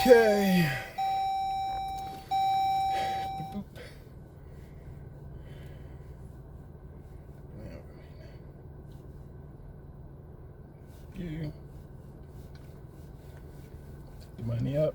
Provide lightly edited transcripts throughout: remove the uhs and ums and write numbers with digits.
Okay. You. The money up.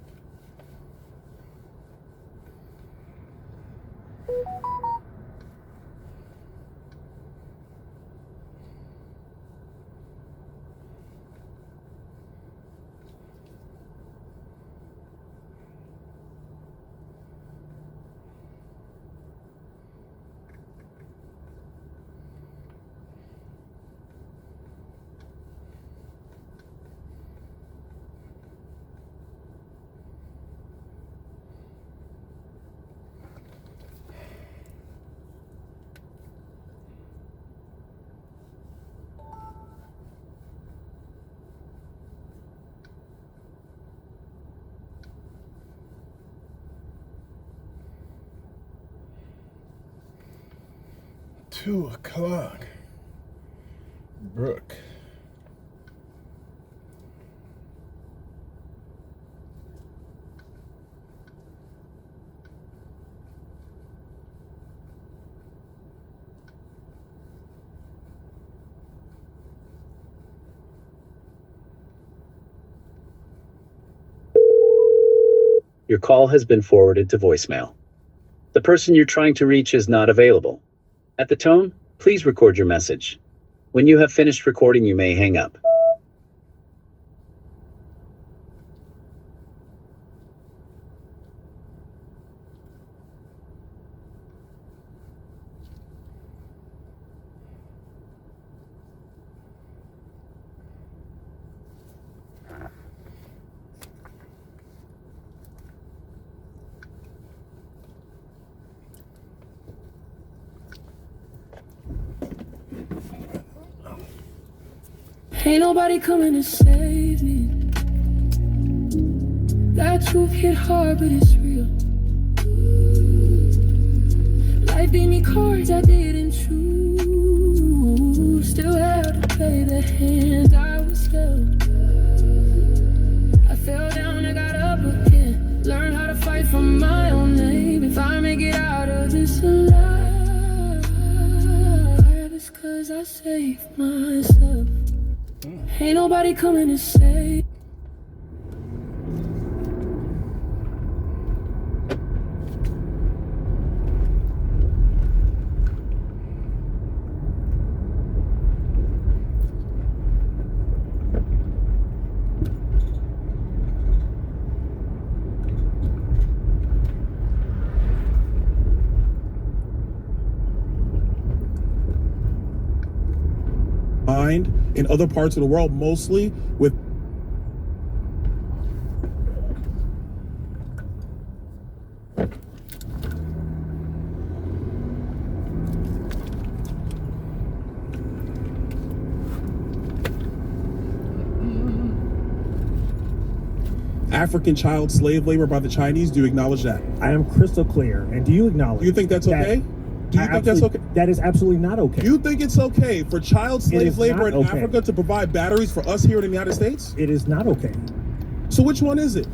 $2:00. Brooke. Your call has been forwarded to voicemail. The person you're trying to reach is not available. At the tone, please record your message. When you have finished recording, you may hang up. Ain't nobody coming to save me. That truth hit hard, but it's real. Life gave me cards I didn't choose. Still had to play the hand I was dealt. I fell down, I got up again. Learned how to fight for my own name. If I make it out of this alive, it's 'cause I saved myself. Ain't nobody coming to save. In other parts of the world, mostly with African child slave labor by the Chinese. Do you acknowledge that? I am crystal clear. And do you acknowledge? Do you think that's okay? Do you think that's okay? That is absolutely not okay. You think it's okay for child slave labor in okay. Africa to provide batteries for us here in the United States? It is not okay. So which one is it?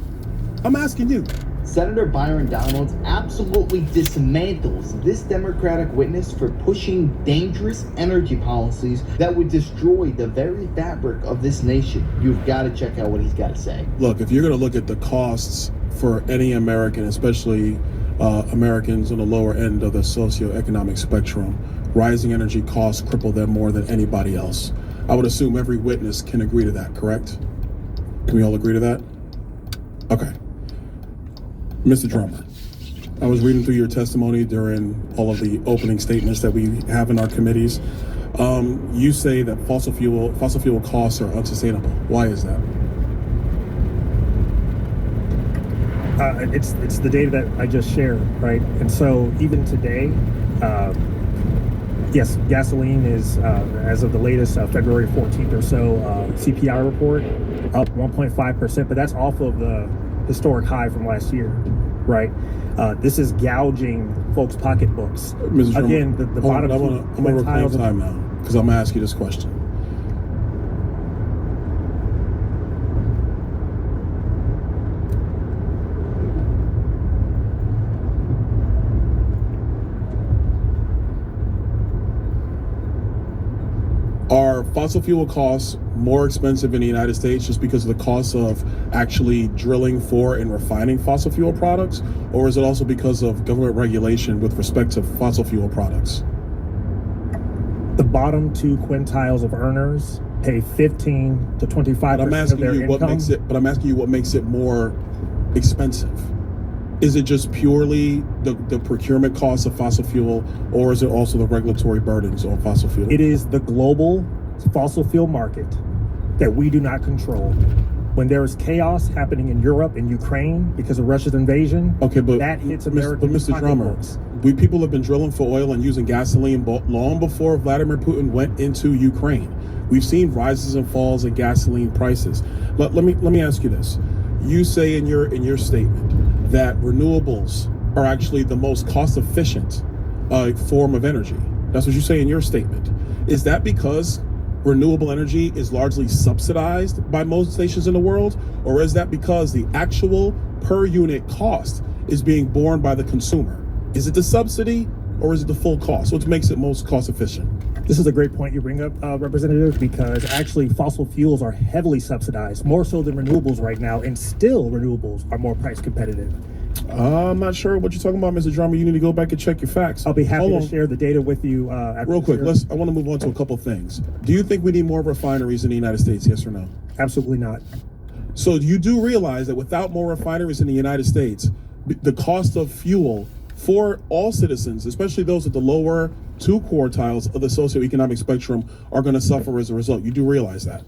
I'm asking you. Senator Byron Donalds absolutely dismantles this Democratic witness for pushing dangerous energy policies that would destroy the very fabric of this nation. You've got to check out what he's got to say. Look, if you're going to look at the costs for any American, especially Americans on the lower end of the socioeconomic spectrum, rising energy costs cripple them more than anybody else. I would assume every witness can agree to that, correct? Can we all agree to that? Okay. Mr. Drummer, I was reading through your testimony during all of the opening statements that we have in our committees. You say that fossil fuel costs are unsustainable. Why is that? It's the data that I just shared, right? And so even today, yes, gasoline is, as of the latest February 14th or so CPI report, up 1.5%, but that's off of the historic high from last year, right? This is gouging folks' pocketbooks. Again, the bottom. I'm gonna reclaim time now because I'm gonna ask you this question. fossil fuel costs more expensive in the United States just because of the cost of actually drilling for and refining fossil fuel products? Or is it also because of government regulation with respect to fossil fuel products? The bottom 2 quintiles of earners pay 15 to 25% of their income. But I'm asking you what makes it more expensive. Is it just purely the procurement costs of fossil fuel, or is it also the regulatory burdens on fossil fuel? It is the global fossil fuel market that we do not control. When there is chaos happening in Europe and Ukraine because of Russia's invasion, okay, but that hits American Mr. Drummer, people have been drilling for oil and using gasoline long before Vladimir Putin went into Ukraine. We've seen rises and falls in gasoline prices. But let me ask you this: you say in your statement that renewables are actually the most cost-efficient form of energy. That's what you say in your statement. Is that because renewable energy is largely subsidized by most nations in the world, or is that because the actual per unit cost is being borne by the consumer? Is it the subsidy, or is it the full cost? What makes it most cost efficient? This is a great point you bring up, Representative, because actually fossil fuels are heavily subsidized, more so than renewables right now, and still renewables are more price competitive. I'm not sure what you're talking about, Mr. Drummer. You need to go back and check your facts. I'll be happy to share the data with you. Real quick, I want to move on to a couple things. Do you think we need more refineries in the United States, yes or no? Absolutely not. So you do realize that without more refineries in the United States, the cost of fuel for all citizens, especially those at the lower 2 quartiles of the socioeconomic spectrum, are going to suffer as a result. You do realize that?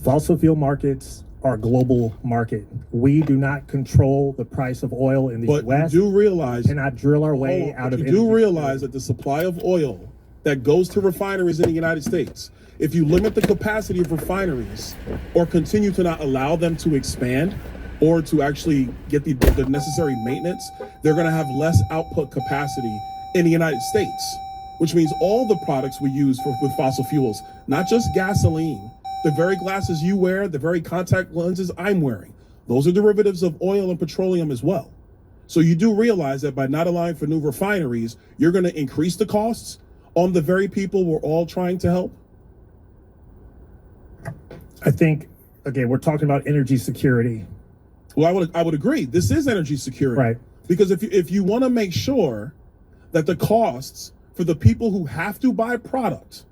Fossil fuel markets are a global market. We do not control the price of oil in the U.S. But you do realize, cannot drill our way out of energy. You do realize that the supply of oil that goes to refineries in the United States, if you limit the capacity of refineries or continue to not allow them to expand or to actually get the necessary maintenance, they're going to have less output capacity in the United States, which means all the products we use with fossil fuels, not just gasoline, the very glasses you wear, the very contact lenses I'm wearing, those are derivatives of oil and petroleum as well. So you do realize that by not allowing for new refineries, you're going to increase the costs on the very people we're all trying to help? I think, again, we're talking about energy security. Well, I would agree. This is energy security. Right. Because if you want to make sure that the costs for the people who have to buy product,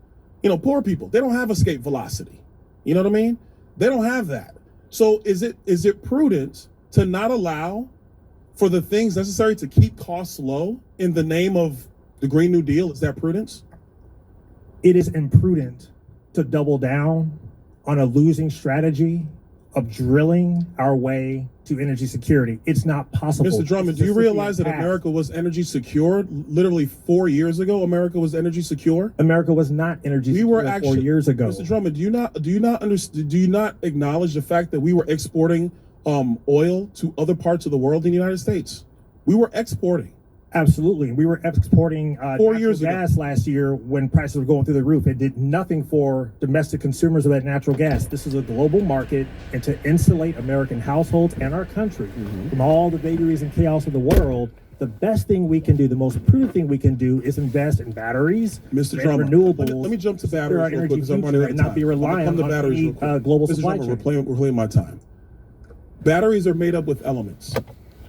poor people, they don't have escape velocity. You know what I mean? They don't have that. So is it prudent to not allow for the things necessary to keep costs low in the name of the Green New Deal? Is that prudence? It is imprudent to double down on a losing strategy of drilling our way to energy security. It's not possible. Mr. Drummond, do you realize that America was energy secure? Literally 4 years ago, America was energy secure. America was not energy secure 4 years ago. Mr. Drummond, do you not acknowledge the fact that we were exporting oil to other parts of the world in the United States? We were exporting. Absolutely. We were exporting 4 years ago gas last year when prices were going through the roof. It did nothing for domestic consumers of that natural gas. This is a global market, and to insulate American households and our country from all the vagaries and chaos of the world, the best thing we can do, the most prudent thing we can do, is invest in batteries, Mr. Drummond, renewables. Let me jump to batteries our real energy quick because I'm running out of and time. not be reliant on any global Mr. supply Drummond, chain. we're playing my time. Batteries are made up with elements.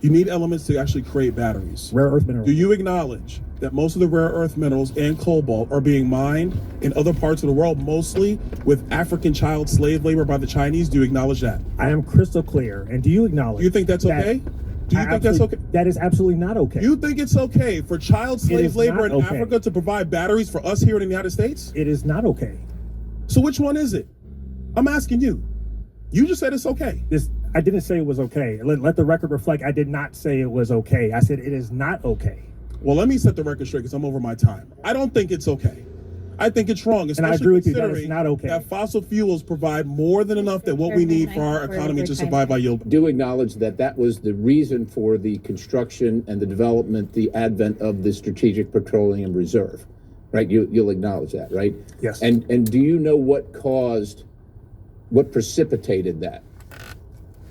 You need elements to actually create batteries. Rare earth minerals. Do you acknowledge that most of the rare earth minerals and cobalt are being mined in other parts of the world, mostly with African child slave labor by the Chinese? Do you acknowledge that? I am crystal clear. And do you acknowledge? Do you think that's okay? Do you think that's okay? That is absolutely not okay. You think it's okay for child slave labor in Africa to provide batteries for us here in the United States? It is not okay. So which one is it? I'm asking you. You just said it's okay. I didn't say it was okay. Let the record reflect. I did not say it was okay. I said it is not okay. Well, let me set the record straight because I'm over my time. I don't think it's okay. I think it's wrong, especially and I agree with you, considering that it's not okay. that fossil fuels provide more than enough than what we need for our economy to survive by yield. Do acknowledge that was the reason for the construction and the development, the advent of the Strategic Petroleum Reserve, right? You'll acknowledge that, right? Yes. And do you know what precipitated that?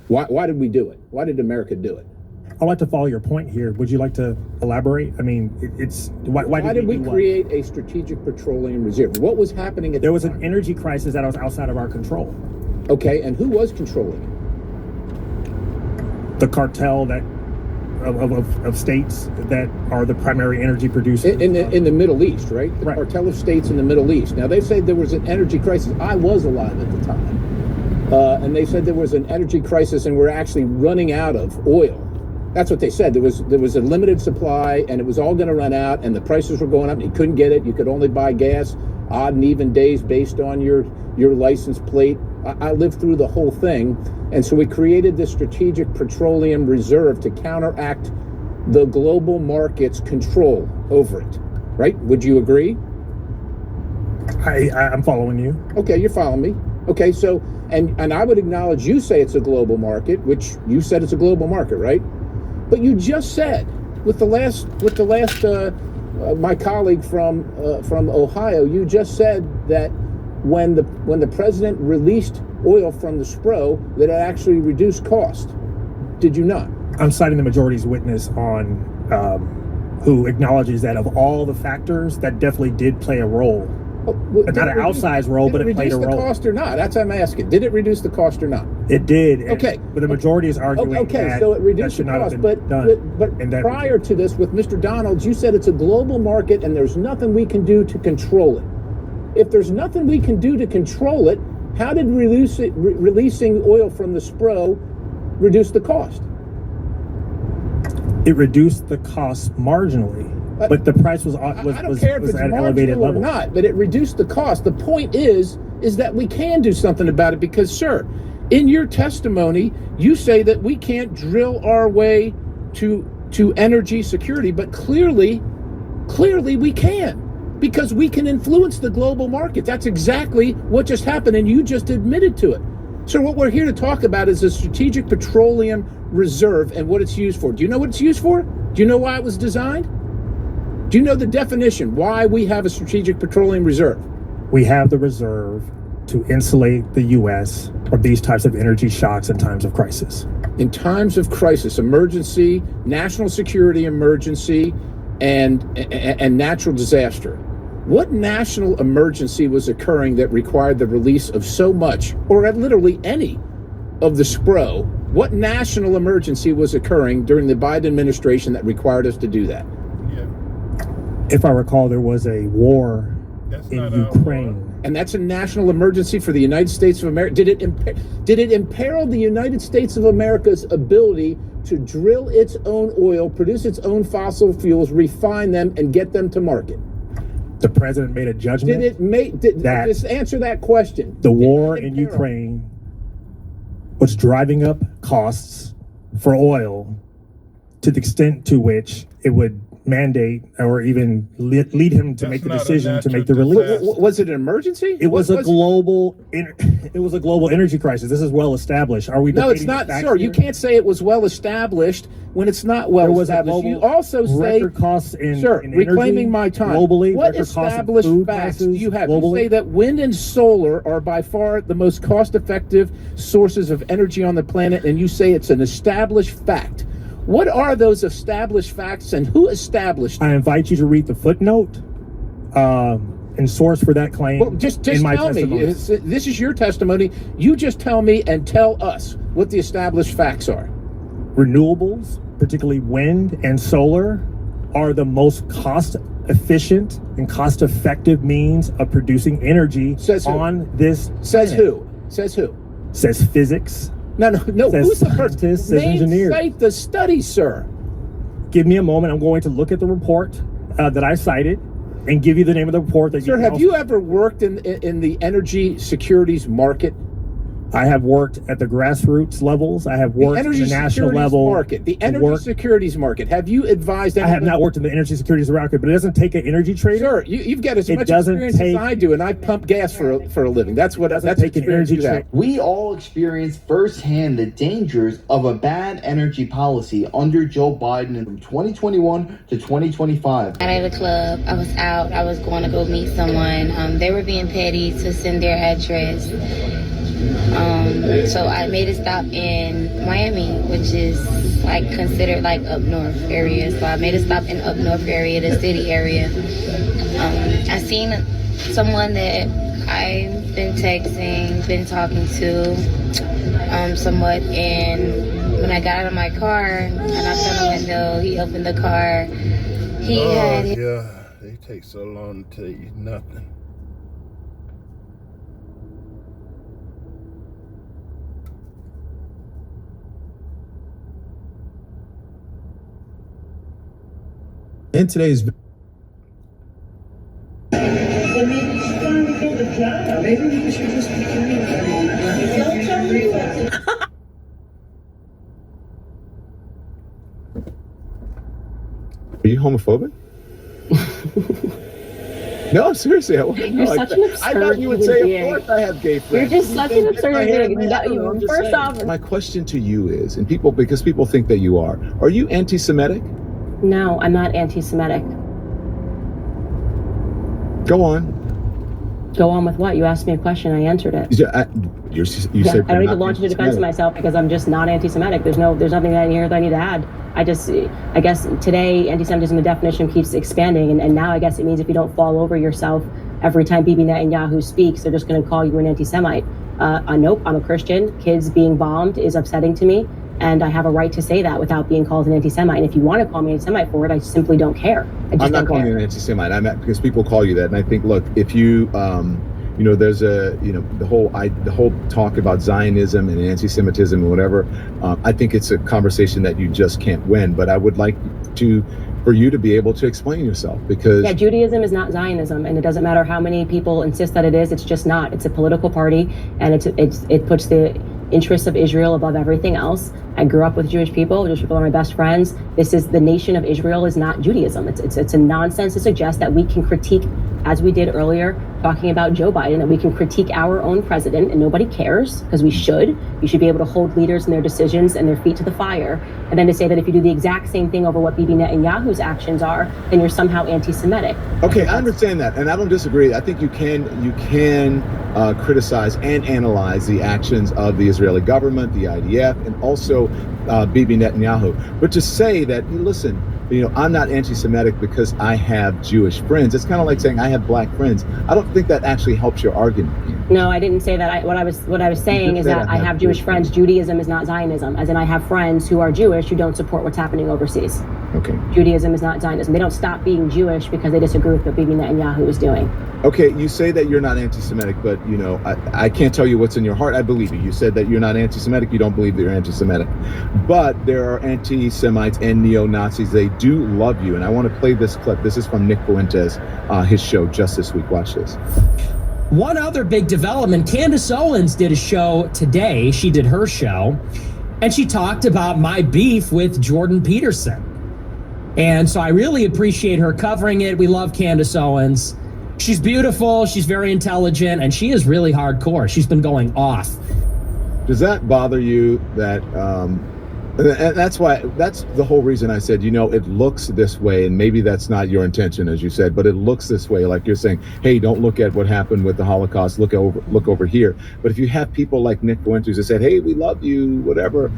Why did we do it? Why did America do it? like to follow your point here. Would you like to elaborate? I mean, why did we create a strategic petroleum reserve? What was happening at there was an energy crisis that was outside of our control. Okay, and who was controlling The cartel that of states that are the primary energy producers it? In the Middle East, right? The Right. cartel of states in the Middle East. Now, they say there was an energy crisis. I was alive at the time. And they said there was an energy crisis and we're actually running out of oil. That's what they said. There was a limited supply and it was all going to run out and the prices were going up and you couldn't get it. You could only buy gas odd and even days based on your license plate. I lived through the whole thing. And so we created this strategic petroleum reserve to counteract the global market's control over it. Right? Would you agree? I'm following you. Okay, you're following me. Okay, so and I would acknowledge you say it's a global market, which you said it's a global market, right? But you just said with the last my colleague from Ohio, you just said that when the president released oil from the SPRO, that it actually reduced cost. Did you not? I'm citing the majority's witness on who acknowledges that of all the factors, that definitely did play a role. But not an outsized role, but it played a role. Did it reduce the cost or not? That's what I'm asking. Did it reduce the cost or not? It did. Okay. But the majority is arguing that so it reduced that should the not cost. have been done. But prior to this, with Mr. Donalds, you said it's a global market and there's nothing we can do to control it. If there's nothing we can do to control it, how did releasing oil from the SPRO reduce the cost? It reduced the cost marginally. But the price was I don't care if it's at elevated marginal or levels. not, but it reduced the cost. The point is that we can do something about it because, sir, in your testimony, you say that we can't drill our way to energy security, but clearly we can because we can influence the global market. That's exactly what just happened, and you just admitted to it. So what we're here to talk about is the Strategic Petroleum Reserve and what it's used for. Do you know what it's used for? Do you know why it was designed? Do you know the definition, why we have a Strategic Petroleum Reserve? We have the reserve to insulate the U.S. from these types of energy shocks in times of crisis. In times of crisis, emergency, national security emergency, and natural disaster. What national emergency was occurring that required the release of so much, or literally any, of the SPRO? What national emergency was occurring during the Biden administration that required us to do that? If I recall, there was a war in Ukraine. And that's a national emergency for the United States of America. Did it imperil the United States of America's ability to drill its own oil, produce its own fossil fuels, refine them, and get them to market? The president made a judgment. Just answer that question. The war in Ukraine was driving up costs for oil to the extent to which it would mandate or even lead him to make the decision to make the release. Was it an emergency? It was a global energy crisis. This is well established. Are we? No, it's not, sir. You can't say it was well established when it's not well established. You also say record costs in reclaiming my time. Globally, what established facts do you have? You say that wind and solar are by far the most cost-effective sources of energy on the planet, and you say it's an established fact. What are those established facts and who established them? I invite you to read the footnote and source for that claim. Well, just tell me. This is your testimony. You just tell me and tell us what the established facts are. Renewables, particularly wind and solar, are the most cost efficient and cost effective means of producing energy on this planet. Says who? Says who? Says physics. No. Who's the person? Says engineers. Cite the study, sir. Give me a moment. I'm going to look at the report that I cited and give you the name of the report. Sir, have you ever worked in the energy securities market? I have worked at the grassroots levels. I have worked at the national level. The energy securities market. Have you advised? I have not worked in the energy securities market, but it doesn't take an energy trader. Sure, you've got as much experience as I do, and I pump gas for a living. That's take an energy trader. We all experienced firsthand the dangers of a bad energy policy under Joe Biden from 2021 to 2025. At a club, I was out. I was going to go meet someone. They were being petty to send their address. So I made a stop in Miami, which is it's like considered like up north area. So I made a stop in up north area, the city area. I seen someone that I've been texting, been talking to somewhat, and when I got out of my car, I knocked on the window, he opened the car. Yeah, they take so long to tell you nothing. In today's Are you homophobic? No, seriously. You're such an absurd I thought you would human say, being. of course I have gay friends. You're just such an absurd being. First off, My question to you is, and because people think that you are you anti-Semitic? no, I'm not anti-Semitic. Go on. Go on with what? You asked me a question, I answered it. You said I don't need to not launch into defense anti-Semitic. of myself because I'm just not anti-Semitic. There's nothing in here that I need to add. I guess today anti-Semitism, the definition keeps expanding, and now I guess it means if you don't fall over yourself every time Bibi Netanyahu speaks, they're just going to call you an anti-Semite. Nope, I'm a Christian. Kids being bombed is upsetting to me, and I have a right to say that without being called an anti-Semite. And if you want to call me an anti-Semite for it, I simply don't care. I'm not calling you an anti-Semite. I'm because people call you that, and I think, look, if you, there's the whole talk about Zionism and anti-Semitism and whatever. I think it's a conversation that you just can't win. But I would like for you to be able to explain yourself, because Judaism is not Zionism, and it doesn't matter how many people insist that it is. It's just not. It's a political party, and it puts the interests of Israel above everything else. I grew up with Jewish people. Jewish people are my best friends. The nation of Israel is not Judaism. It's a nonsense to suggest that we can critique, as we did earlier, talking about Joe Biden, that we can critique our own president, and nobody cares, because we should. You should be able to hold leaders and their decisions and their feet to the fire. And then to say that if you do the exact same thing over what Bibi Netanyahu's actions are, then you're somehow anti-Semitic. Okay, I understand that, and I don't disagree. I think you can criticize and analyze the actions of the Israeli government, the IDF, and also Bibi Netanyahu. But to say that, listen, I'm not anti-Semitic because I have Jewish friends. It's kind of like saying I have black friends. I don't think that actually helps your argument here. No, I didn't say that. What I was saying is that I have Jewish friends. Judaism is not Zionism, as in I have friends who are Jewish who don't support what's happening overseas. Okay. Judaism is not Zionism. They don't stop being Jewish because they disagree with what Bibi Netanyahu is doing. Okay, you say that you're not anti-Semitic, but I can't tell you what's in your heart. I believe you. You said that you're not anti-Semitic. You don't believe that you're anti-Semitic. But there are anti-Semites and neo-Nazis. They do love you. And I want to play this clip. This is from Nick Fuentes, his show just this week. Watch this. One other big development, Candace Owens did a show today. She did her show, and she talked about my beef with Jordan Peterson. And so I really appreciate her covering it. We love Candace Owens. She's beautiful, she's very intelligent, and she is really hardcore. She's been going off. Does that bother you that, and that's the whole reason I said, it looks this way, and maybe that's not your intention, as you said, but it looks this way, like you're saying, hey, don't look at what happened with the Holocaust, look over here. But if you have people like Nick Fuentes that said, hey, we love you, whatever,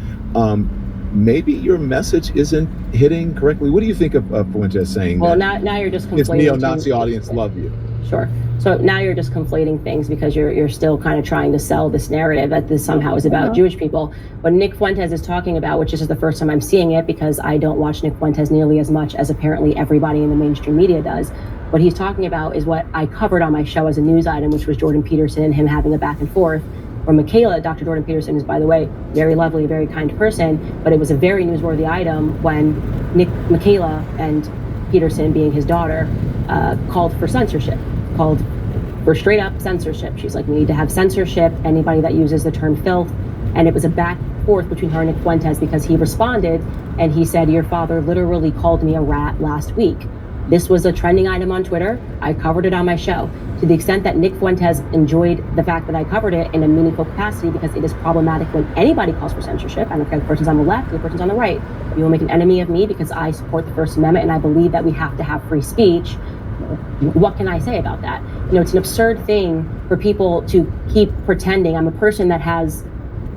maybe your message isn't hitting correctly. What do you think of Fuentes saying Well, that now you're just conflating. his neo-Nazi audience love you? Sure. So now you're just conflating things because you're still kind of trying to sell this narrative that this somehow is about Jewish people. What Nick Fuentes is talking about, which is the first time I'm seeing it because I don't watch Nick Fuentes nearly as much as apparently everybody in the mainstream media does. What he's talking about is what I covered on my show as a news item, which was Jordan Peterson and him having a back and forth. Or Michaela, Dr. Jordan Peterson is, by the way, very lovely, very kind person, but it was a very newsworthy item when Michaela and Peterson, being his daughter, called for censorship, called for straight up censorship. She's like, we need to have censorship, anybody that uses the term filth. And it was a back and forth between her and Nick Fuentes because he responded and he said, your father literally called me a rat last week. This was a trending item on Twitter. I covered it on my show. To the extent that Nick Fuentes enjoyed the fact that I covered it in a meaningful capacity, because it is problematic when anybody calls for censorship. I don't care if the person's on the left or the person's on the right. You will make an enemy of me because I support the First Amendment and I believe that we have to have free speech. What can I say about that? It's an absurd thing for people to keep pretending. I'm a person that has,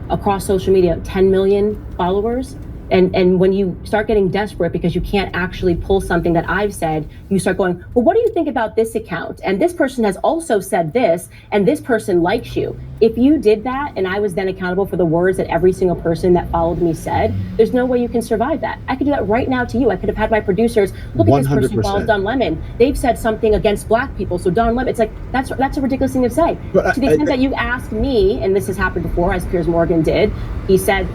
across social media, 10 million followers. And when you start getting desperate because you can't actually pull something that I've said, you start going, well, what do you think about this account? And this person has also said this, and this person likes you. If you did that, and I was then accountable for the words that every single person that followed me said, there's no way you can survive that. I could do that right now to you. I could have had my producers look at this person who follows Don Lemon. They've said something against black people, so Don Lemon. It's like that's a ridiculous thing to say. But to the extent that you asked me, and this has happened before, as Piers Morgan did, he said,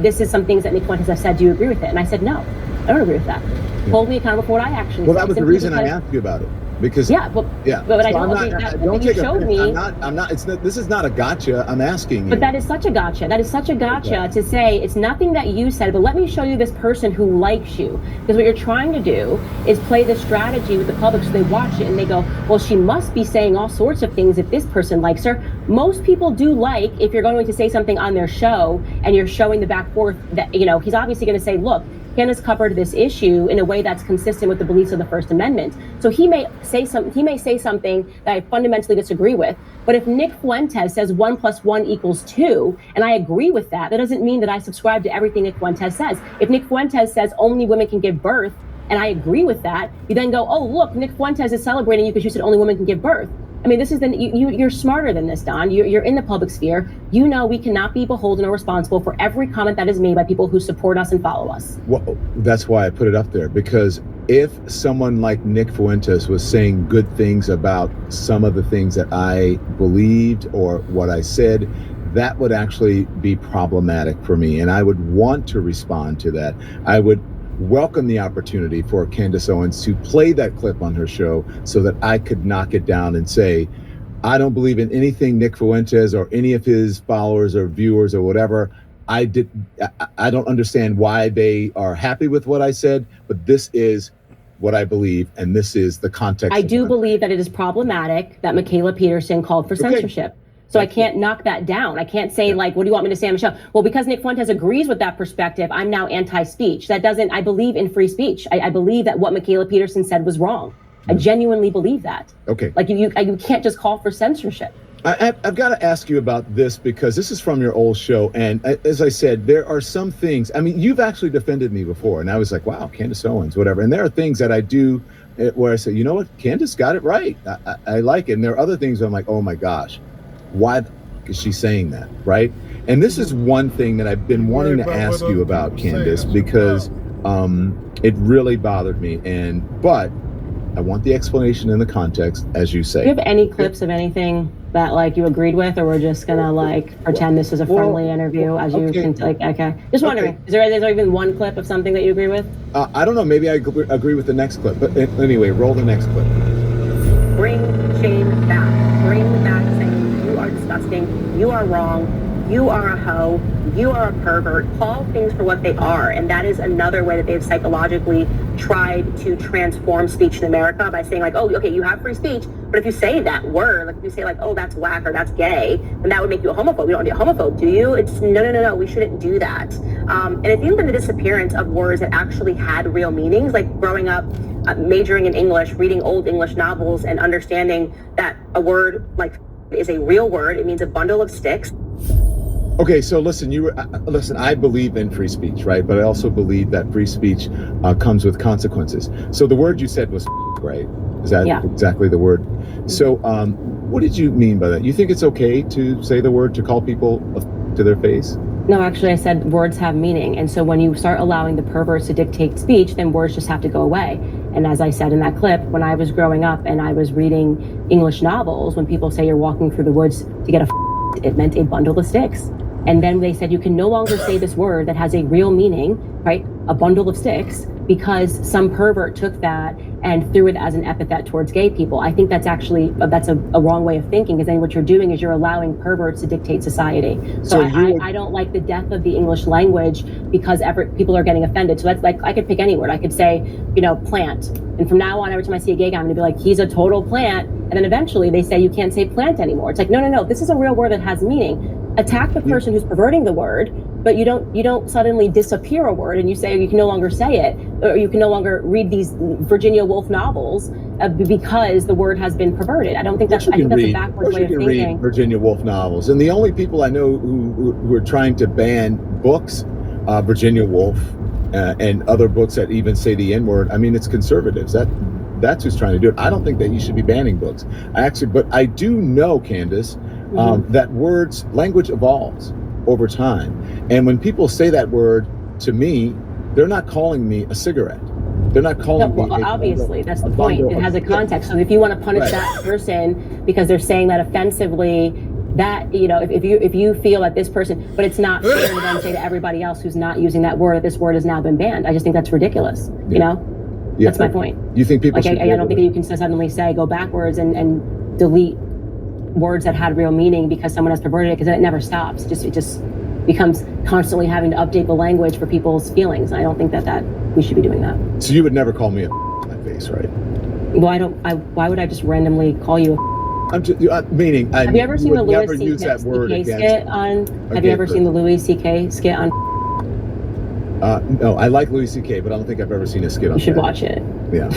this is some things that Nick Fuentes have said. Do you agree with it? And I said no, I don't agree with that. Hold me accountable for what I actually said. Well, that was the reason I asked you about it. Because but so I don't think you showed me. I'm not. This is not a gotcha. I'm asking you. But that is such a gotcha. That is such a gotcha to say it's nothing that you said, but let me show you this person who likes you. Because what you're trying to do is play this strategy with the public so they watch it and they go, well, she must be saying all sorts of things if this person likes her. Most people do like if you're going to say something on their show and you're showing the back forth that, he's obviously going to say, look, Candace covered this issue in a way that's consistent with the beliefs of the First Amendment. So he may say something that I fundamentally disagree with. But if Nick Fuentes says 1 + 1 = 2, and I agree with that, that doesn't mean that I subscribe to everything Nick Fuentes says. If Nick Fuentes says only women can give birth, and I agree with that, you then go, oh, look, Nick Fuentes is celebrating you because you said only women can give birth. I mean, you're smarter than this, Don. You're in the public sphere. You know we cannot be beholden or responsible for every comment that is made by people who support us and follow us. Well, that's why I put it up there, because if someone like Nick Fuentes was saying good things about some of the things that I believed or what I said, that would actually be problematic for me. And I would want to respond to that. I would welcome the opportunity for Candace Owens to play that clip on her show so that I could knock it down and say, I don't believe in anything Nick Fuentes or any of his followers or viewers or whatever. I don't understand why they are happy with what I said, but this is what I believe, and this is the context. I do believe that it is problematic that Michaela Peterson called for censorship. So I can't knock that down. I can't say, what do you want me to say, Michelle? Well, because Nick Fuentes agrees with that perspective, I'm now anti-speech. I believe in free speech. I believe that what Michaela Peterson said was wrong. I genuinely believe that. Okay. You can't just call for censorship. I've got to ask you about this because this is from your old show. And as I said, there are some things, you've actually defended me before. And I was like, wow, Candace Owens, whatever. And there are things that I do where I say, you know what, Candace got it right. I like it. And there are other things where I'm like, oh my gosh, why is she saying that, right? And this is one thing that I've been wanting to ask you about, Candace, because it really bothered me. But I want the explanation in the context, as you say. Do you have any clips of anything that you agreed with, or we're just gonna pretend this is a friendly interview as you can okay? Just wondering, is there even one clip of something that you agree with? I don't know. Maybe I agree with the next clip. But anyway, roll the next clip. Bring shame back. Bring back saying you are disgusting. You are wrong. You are a hoe. You are a pervert. Call things for what they are, and that is another way that they've psychologically tried to transform speech in America by saying oh, okay, you have free speech, but if you say that word, if you say oh, that's whack or that's gay, then that would make you a homophobe. You don't want to be a homophobe, do you? It's no. We shouldn't do that. And if you look at the disappearance of words that actually had real meanings, like growing up, majoring in English, reading old English novels, and understanding that a word is a real word. It means a bundle of sticks. Okay, so listen, I believe in free speech, right? But I also believe that free speech comes with consequences. So the word you said was right? Is that exactly the word? So what did you mean by that? You think it's okay to say the word, to call people to their face? No, actually, I said words have meaning. And so when you start allowing the perverts to dictate speech, then words just have to go away. And as I said in that clip, when I was growing up and I was reading English novels, when people say you're walking through the woods to get it meant a bundle of sticks. And then they said you can no longer say this word that has a real meaning, right? A bundle of sticks, because some pervert took that and threw it as an epithet towards gay people. I think that's actually a wrong way of thinking, because then what you're doing is you're allowing perverts to dictate society. So I don't like the death of the English language because people are getting offended. So that's I could pick any word. I could say, plant. And from now on, every time I see a gay guy, I'm gonna be like, he's a total plant. And then eventually they say you can't say plant anymore. It's no, this is a real word that has meaning. Attack the person who's perverting the word, but you don't suddenly disappear a word and you say you can no longer say it, or you can no longer read these Virginia Woolf novels because the word has been perverted. I think that's a backwards way of thinking. Read Virginia Woolf novels, and the only people I know who are trying to ban books Virginia Woolf, and other books that even say the N-word. I mean, it's conservatives. That's who's trying to do it. I don't think that you should be banning books. But I do know, Candace, that language evolves over time. And when people say that word to me, they're not calling me a cigarette. They're not calling me. Obviously, that's the point. It has a context. So if you want to punish that person because they're saying that offensively, that, you know, if you feel that this person, but it's not fair to then say to everybody else who's not using that word, that this word has now been banned. I just think that's ridiculous. You know, that's my point. You think people? Like, I don't think you can suddenly say go backwards and delete words that had real meaning because someone has perverted it, because then it never stops. It just becomes constantly having to update the language for people's feelings. And I don't think that we should be doing that. So you would never call me a my face, right? Well, why would I just randomly call you a I'm just meaning. Have you ever seen the Louis C.K. skit on? Have you ever seen the Louis C.K. skit on? No, I like Louis C.K., but I don't think I've ever seen a skit on. You should watch it. Yeah.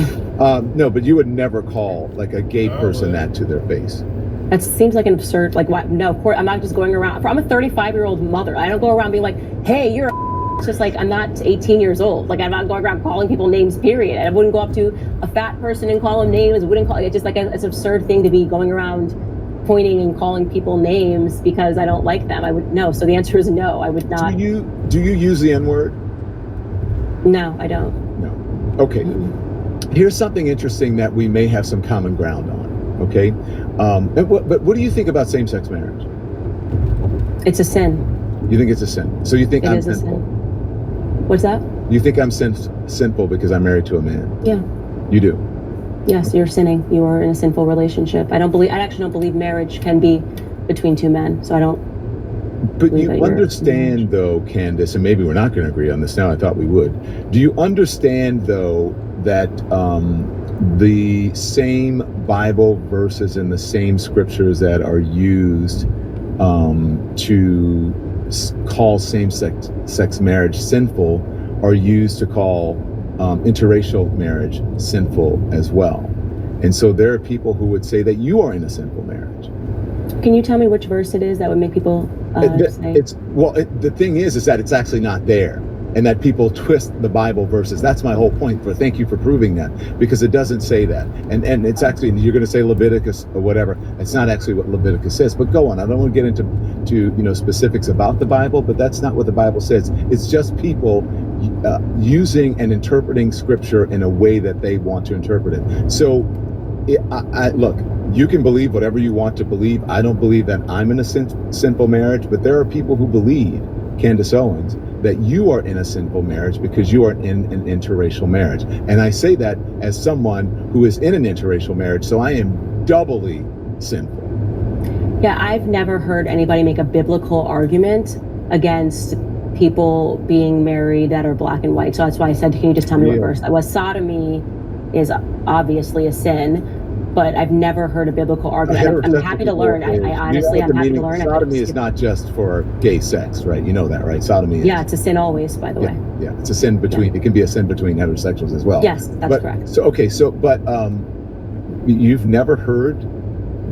No, but you would never call like a gay person that to their face. That seems like an absurd. Like, what? No, of course, I'm not just going around. I'm a 35-year-old mother. I don't go around being like, "Hey, you're." It's just like, I'm not 18 years old. Like, I'm not going around calling people names, period. I wouldn't go up to a fat person and call them names. It's just like it's an absurd thing to be going around pointing and calling people names because I don't like them. I would no. So the answer is no. I would not. Do you use the N-word? No, I don't. No. Okay. Mm-hmm. Here's something interesting that we may have some common ground on. Okay. But what do you think about same-sex marriage? It's a sin. You think it's a sin? So you think I'm sinful? What's that? You think I'm sinful because I'm married to a man? Yeah. You do? Yes, you're sinning. You are in a sinful relationship. I actually don't believe marriage can be between two men. So I don't. But you understand, though, Candace, and maybe we're not going to agree on this now. I thought we would. Do you understand, though, that the same Bible verses and the same scriptures that are used to call same-sex marriage sinful are used to call interracial marriage sinful as well? And so there are people who would say that you are in a sinful marriage. Can you tell me which verse it is that would make people say? The thing is that it's actually not there, and that people twist the Bible verses. That's my whole point. Thank you for proving that, because it doesn't say that. And it's actually, you're going to say Leviticus or whatever. It's not actually what Leviticus says. But go on. I don't want to get into specifics about the Bible, but that's not what the Bible says. It's just people using and interpreting Scripture in a way that they want to interpret it. So, look. You can believe whatever you want to believe. I don't believe that I'm in a sinful marriage, but there are people who believe, Candace Owens, that you are in a sinful marriage because you are in an interracial marriage. And I say that as someone who is in an interracial marriage, so I am doubly sinful. Yeah, I've never heard anybody make a biblical argument against people being married that are black and white. So that's why I said, can you just tell me what verse that was? Sodomy is obviously a sin, but I've never heard a biblical argument. I'm happy to learn. I honestly, I'm happy to learn. Sodomy is not just for gay sex, right? You know that, right? Sodomy is. Yeah, it's a sin always, by the way. Yeah, it's a sin between, it can be a sin between heterosexuals as well. Yes, that's correct. So, okay, but you've never heard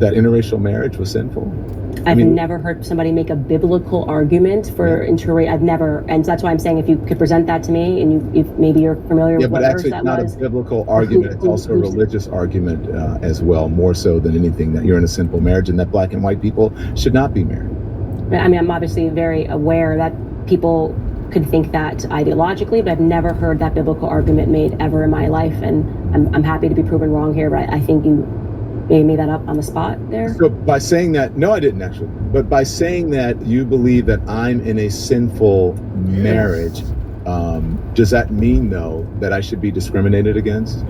that interracial marriage was sinful? I've never heard somebody make a biblical argument for interracial. I've never, and that's why I'm saying if you could present that to me, and you maybe you're familiar with what verse that was. Yeah, but actually, it's not a biblical argument. It's also a religious argument as well, more so than anything, that you're in a sinful marriage and that black and white people should not be married. I mean, I'm obviously very aware that people could think that ideologically, but I've never heard that biblical argument made ever in my life, and I'm happy to be proven wrong here. But I think you made that up on the spot there. So by saying that, no, I didn't actually, but by saying that you believe that I'm in a sinful marriage, does that mean, though, that I should be discriminated against?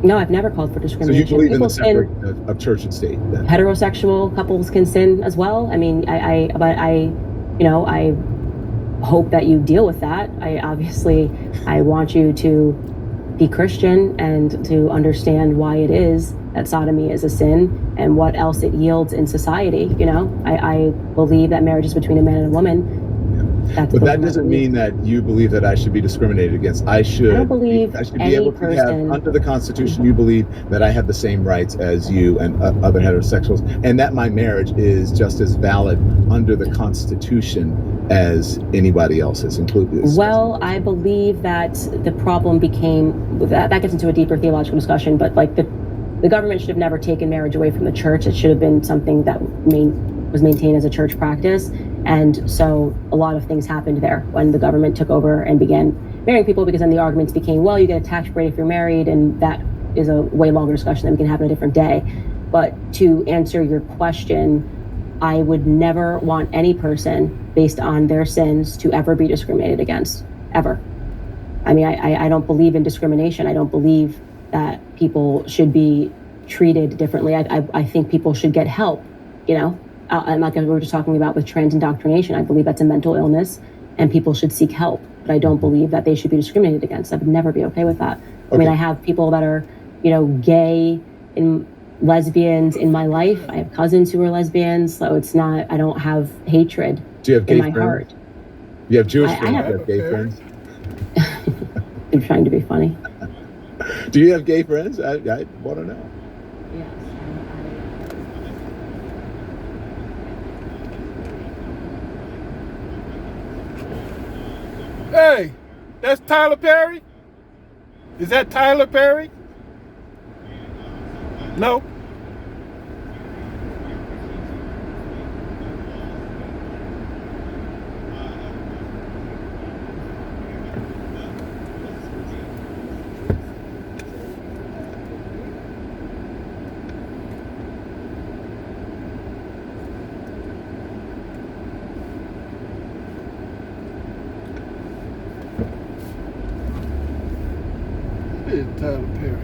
No, I've never called for discrimination. So you believe in the separation of church and state, then? Heterosexual couples can sin as well. I mean, I hope that you deal with that. I want you to be Christian and to understand why it is that sodomy is a sin and what else it yields in society. I believe that marriage is between a man and a woman. That's But that doesn't mean that you believe that I should be discriminated against. I don't believe I should be any able to have, person- under the Constitution, you believe that I have the same rights as you and other heterosexuals, and that my marriage is just as valid under the Constitution as anybody else's, including. Well, I believe that the problem became, that gets into a deeper theological discussion, but like the government should have never taken marriage away from the church. It should have been something that was maintained as a church practice. And so a lot of things happened there when the government took over and began marrying people, because then the arguments became, well, you get a tax break if you're married, and that is a way longer discussion that we can have on a different day. But to answer your question, I would never want any person based on their sins to ever be discriminated against, ever. I mean, I don't believe in discrimination. I don't believe that people should be treated differently. I think people should get help, you know? And like we were just talking about with trans indoctrination, I believe that's a mental illness and people should seek help. But I don't believe that they should be discriminated against. I would never be okay with that. Okay. I mean, I have people that are, you know, gay and lesbians in my life. I have cousins who are lesbians, so it's not, I don't have hatred in my heart. You have Jewish friends? You have gay friends? I'm trying to be funny. Do you have gay friends? I want to know. Yes. Hey, that's Tyler Perry? Is that Tyler Perry? No? Tyler Perry.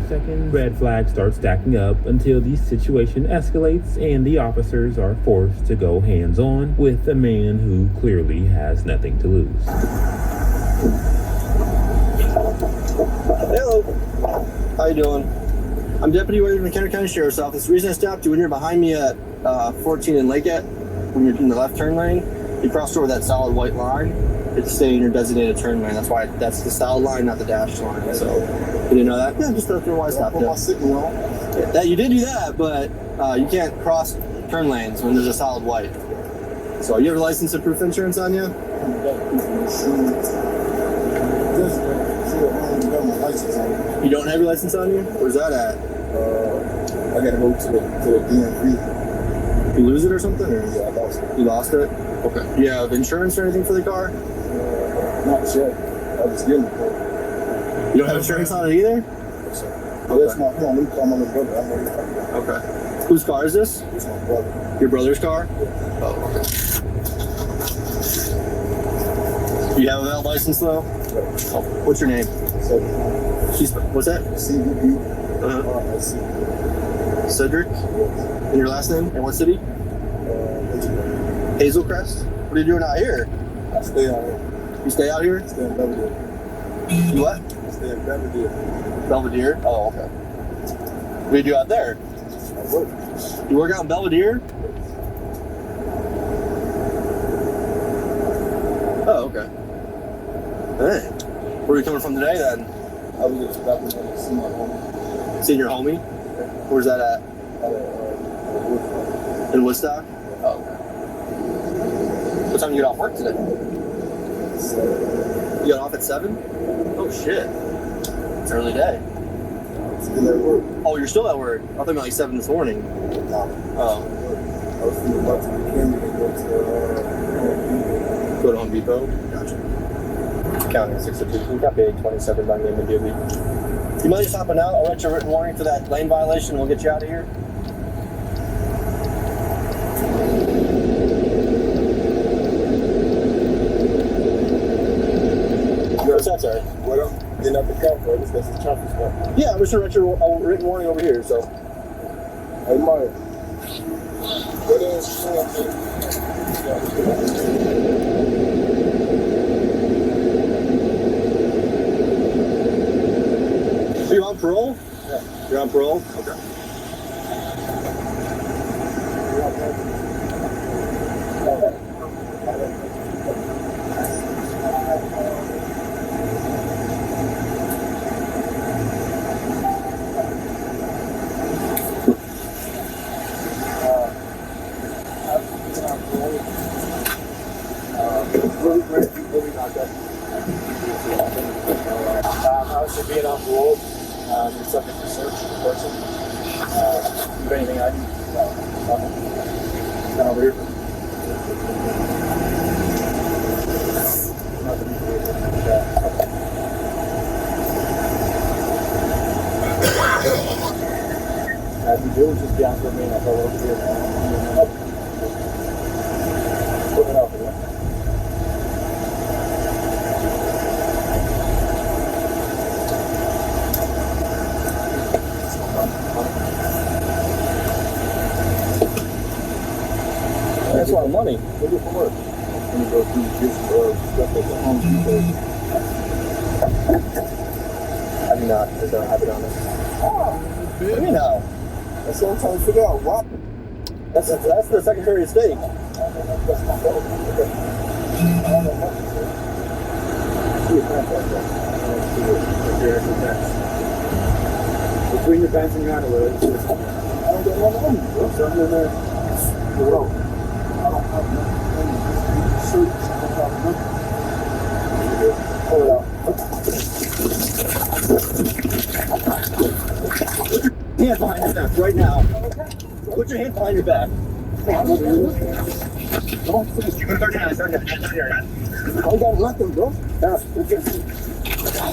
Second, red flags start stacking up until the situation escalates and the officers are forced to go hands-on with a man who clearly has nothing to lose. Hello. How you doing? I'm Deputy Wade from the Kenner County Sheriff's Office. The reason I stopped you when you're behind me at 14 and Lakeette, when you're in the left turn lane, you crossed over that solid white line. It's staying in your designated turn lane. That's why that's the solid line, not the dashed line. So, you didn't know that? Yeah, just that's why I stopped you. That you did do that, but you can't cross turn lanes when there's a solid white. So you have a license and proof insurance on you? You don't have your license on you? Where's that at? I gotta go to the DMV. You lose it or something? Or? Yeah, I lost it. You lost it? Okay. Do you have insurance or anything for the car? Not yet. I was getting it. You don't have insurance on it either? Oh, that's my phone. Let me call my little brother. I know you're talking about. Okay. Whose car is this? It's my brother. Your brother's car? Yeah. Oh, okay. Do you have a valid license though? Yeah. Oh, what's your name? What's that? CVB. Cedric? And your last name? And what city? Hazelcrest? What are you doing out here? I stay out here. You stay out here? Stay in Belvedere. You what? I stay in Belvedere. Belvedere? Oh, okay. What do you do out there? I work. You work out in Belvedere? Oh, okay. Hey. Where are you coming from today then? I was just about to see my homie. Seeing your homie? Where's that at? In Woodstock? Oh, okay. What time do you get off work today? 7. You got off at 7? Oh shit. It's an early day. Still at work. Oh, you're still at work? I thought you meant like 7 this morning. No. Oh. I was thinking about to the Candy and Go to Home Depot? Gotcha. Counting 652. You got paid 27 by name and duty. You mind just hopping out? I'll write you a written warning for that lane violation and we'll get you out of here. What's that, sorry? What I'm getting up the car for, this is traffic stop. Yeah, I'm just gonna write you a written warning over here, so. Hey, Mario. What is Are you on parole? Yeah. You're on parole? Okay. Obviously, being on parole, you're subject to search of the person. If anything I need, come over here. As you do, just be out for me and I'll go over here. Put it out for you. That's a lot of money. What do you do for work? I'm gonna go through this stuff at the Home Depot. I do not. I don't have it on it. Oh, What do you mean how? that's what I'm trying to figure out. Why? That's the Secretary of State. That's my brother. Okay. I don't know much. See your pants like that. Your actual pants. Between your pants and your underwear, it's just, I don't get no money, bro. so I'm in there. Bro, I don't have nothing. Shirts. I don't have nothing. Pull it out. Hand behind your back right now. Put your hand behind your back. Come on, you're gonna start down. I don't got nothing, bro. Stop.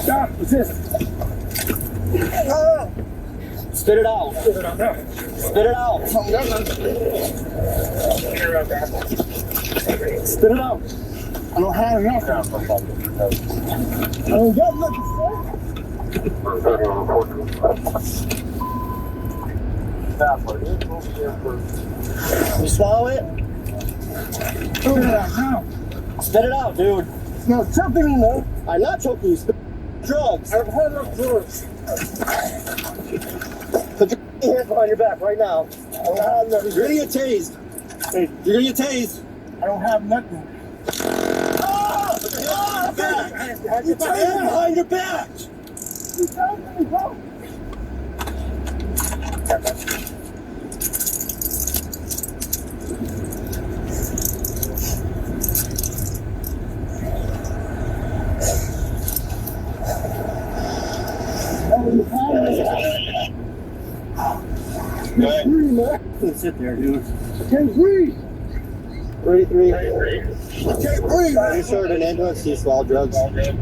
Stop. What's this? Spit it out. Spit it out now. Spit it out. Spit it out. I don't have nothing. I don't got nothing, You swallow it? Spit it out now. Spit it out, dude. It's not choking me, no. I'm not choking you. Spit drugs. I've heard of drugs. Put your hands behind your back right now. I don't have nothing. You're gonna get tased. Hey, You're gonna get tased. I don't have nothing. Put your hand behind your back. You telling me, bro? Sit there, dude. I can't breathe. 33. I can't breathe. Are you sure an ambulance sees swallowed drugs?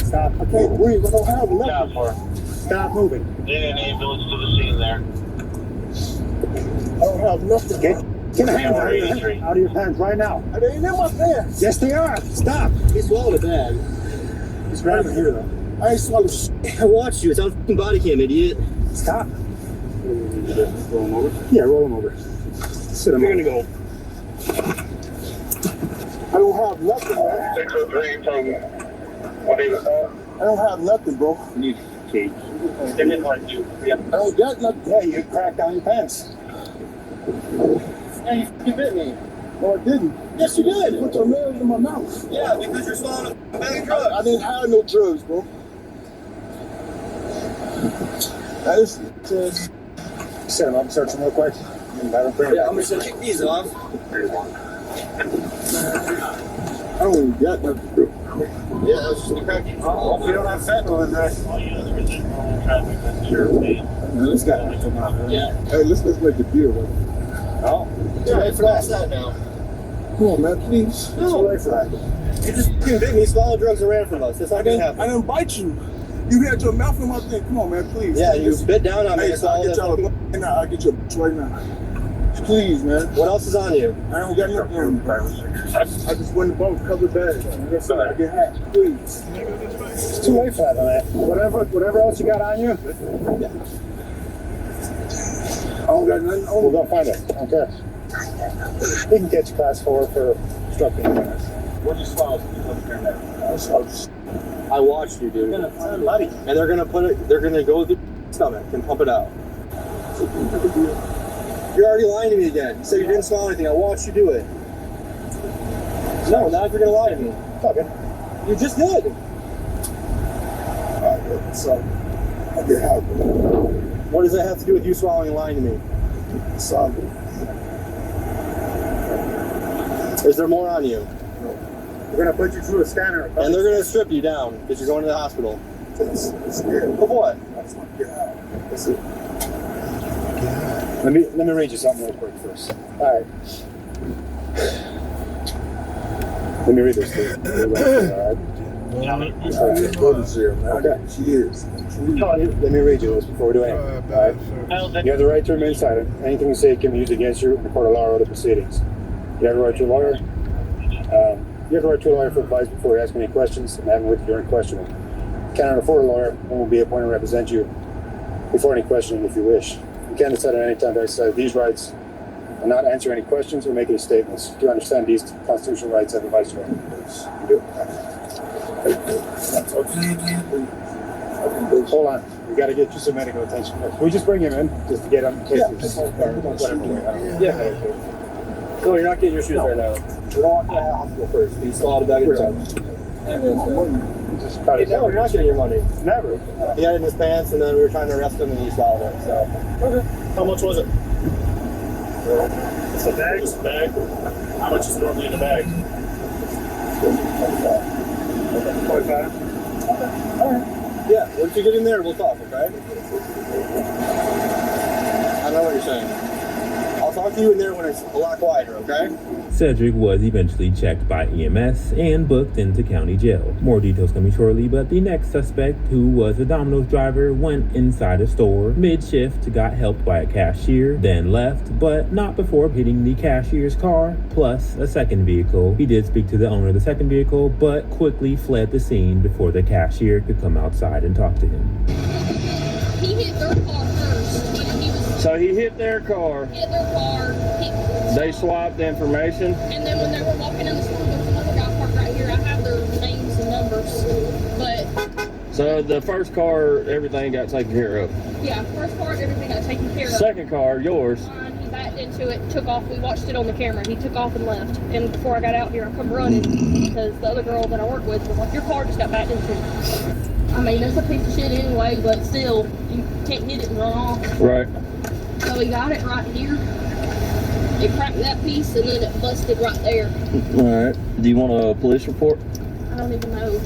Stop. I can't breathe. I don't have nothing. Stop moving. Need an ambulance to the scene there. I don't have nothing. Get your hands out of your pants right now. They ain't in my pants. Yes, they are. Stop. He swallowed a bag. He's grabbing here, though. I ain't swallowed shit. I watched you. It's on f***ing body cam, idiot. Stop. Roll him over? Yeah, roll him over. Sit him. You're gonna go. I don't have nothing, man. 603 from what he was on. I don't have nothing, bro. You need cage. They didn't like you. I don't got nothing. Yeah, you cracked down your pants. Yeah, you bit me. No, I didn't. Yes, you did. Put your nails in my mouth. Yeah, because you're swallowing a bag of drugs. I didn't have no drugs, bro. That is. Set him up, search him real quick. Yeah, I'm just gonna kick these off. I don't even got nothing, bro. Yeah, it's just crack. Oh, we don't have fentanyl in there. This guy. Yeah. Hey, let's make a deal, man. Oh. Yeah, wait for that now. Come on, man, please. No. Wait for that. You just bit me, swallowed drugs, and ran from us. That's not gonna happen. I didn't bite you. You had your mouth in my thing. Come on, man, please. Yeah, you bit down on me. Hey, I'll get y'all right now. I'll get you right now. Please, man. What else is on you? I don't got nothing on me. I just went to both covered bags. I get hacked. Please. It's too late for that, man. Whatever else you got on you. Yeah. I don't got nothing on me. We'll go find it. Okay. He can catch class 4 for obstructing gas. What did you swallow? I watched you, dude. And they're gonna put it. They're gonna go through your stomach and pump it out. You're already lying to me again. You said you didn't swallow anything. I watched you do it. No, not if you're gonna lie to me. Fuck it. You just did. Alright, so I get help. What does that have to do with you swallowing and lying to me? So is there more on you? we're gonna put you through a scanner. And they're gonna strip you down because you're going to the hospital. It's Of what? That's it. Let me read you something real quick first. All right. Let me read this to you. All right. Okay. Cheers. Let me read you this before we do anything. All right. You have the right to remain silent. Anything you say can be used against you in the court of law or other proceedings. You have the right to a lawyer. You have the right to a lawyer for advice before you ask any questions and have him with you during questioning. You cannot afford a lawyer and will be appointed to represent you before any questioning if you wish. You can decide at any time to exercise these rights and not answer any questions or make any statements. Do you understand these constitutional rights and advice you have? You do. Hold on. We got to get you some medical attention. Can we just bring him in just to get him in case whatever. Yeah. No, you're not getting your shoes right now. We're going to the hospital first. He swallowed a bag of drugs. No, we're not getting your money. Never. He had it in his pants, and then we were trying to arrest him, and he swallowed it. So. Okay. How much was it? It's a bag. It's a bag. How much is normally in the bag? 45. Okay. All right. Yeah. Once you get in there, we'll talk. Okay. I know what you're saying. I'll talk to you in there when it's a lot quieter. Okay. Cedric was eventually checked by EMS and booked into county jail. More details coming shortly, but the next suspect, who was a Domino's driver, went inside a store mid-shift, got helped by a cashier, then left, but not before hitting the cashier's car, plus a second vehicle. He did speak to the owner of the second vehicle, but quickly fled the scene before the cashier could come outside and talk to him. He hit their car first. So he hit their car. Hit their car. They swapped information. And then when they were walking in the store, there was another guy parked right here. I have their names and numbers. But So the first car, everything got taken care of. yeah, first car, everything got taken care of. Second car, yours. He backed into it, took off. We watched it on the camera. He took off and left. And before I got out here, I come running because the other girl that I work with was like, "Your car just got backed into." I mean, that's a piece of shit anyway, but still, you can't hit it and run off. Right. So he got it right here. It cracked that piece and then it busted right there. All right. Do you want a police report? I don't even know.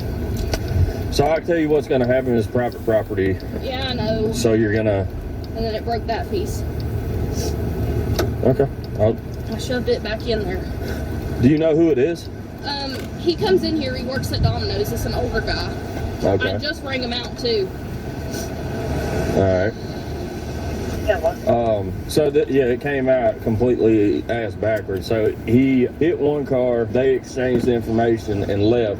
So I can tell you what's going to happen is private property. Yeah, I know. So you're going to... And then it broke that piece. Okay. I shoved it back in there. Do you know who it is? He comes in here, he works at Domino's. It's an older guy. Okay. I just rang him out too. All right. Yeah, it came out completely ass backwards. So he hit one car, they exchanged the information and left.